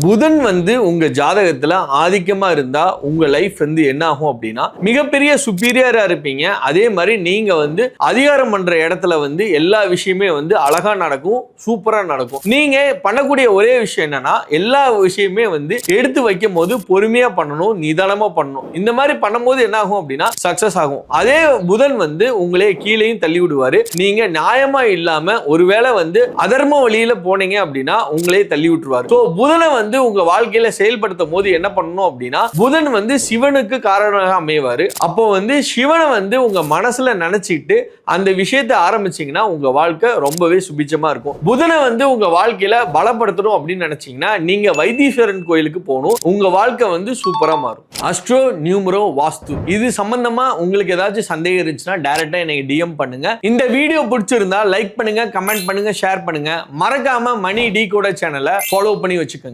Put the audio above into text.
புதன் வந்து உங்க ஜாதகத்துல ஆதிக்கமா இருந்தா உங்க லைஃப் வந்து என்ன ஆகும் அப்படின்னா மிகப்பெரிய சுப்பீரியரா இருப்பீங்க. அதே மாதிரி நீங்க வந்து அதிகாரம் பண்ற இடத்துல வந்து எல்லா விஷயமே வந்து அழகா நடக்கும், சூப்பரா நடக்கும். நீங்க பண்ணக்கூடிய ஒரே விஷயம் என்னன்னா எல்லா விஷயமே வந்து எடுத்து வைக்கும் போது பொறுமையா பண்ணணும், நிதானமா பண்ணணும். இந்த மாதிரி பண்ணும்போது என்ன ஆகும் அப்படின்னா சக்சஸ் ஆகும். அதே புதன் வந்து உங்களே கீழேயும் தள்ளி விடுவாரு. நீங்க நியாயமா இல்லாம ஒருவேளை வந்து அதர்ம வழியில போனீங்க அப்படின்னா உங்களே தள்ளி விட்டுருவாரு. சோ புதனை வந்து உங்க வாழ்க்கையில செயல்படுத்தும் போது என்ன பண்ணணும் அப்படின்னா புதன் வந்து சிவனுக்கு காரணமாக அமைவாரு. அப்போ வந்து சிவனை வந்து உங்க மனசுல நினைச்சிட்டு அந்த விஷயத்தை ஆரம்பிச்சீங்கன்னா உங்க வாழ்க்கை ரொம்பவே சுபிச்சமா இருக்கும். புதனை வந்து உங்க வாழ்க்கையில பலப்படுத்தணும் அப்படின்னு நினைச்சீங்கன்னா நீங்க வைத்தீஸ்வரன் கோயிலுக்கு போகணும். உங்க வாழ்க்கை வந்து சூப்பரா மாறும். அஸ்ட்ரோ நியூமரோ வாஸ்து இது சம்பந்தமா உங்களுக்கு ஏதாச்சும் சந்தேகம் இருந்துச்சுன்னா டைரக்டா எனக்கு டிஎம் பண்ணுங்க. இந்த வீடியோ பிடிச்சிருந்தா லைக் பண்ணுங்க, கமெண்ட் பண்ணுங்க, ஷேர் பண்ணுங்க. மறக்காம மணி டீகோடர் சேனலை ஃபாலோ பண்ணி வச்சுக்கோங்க.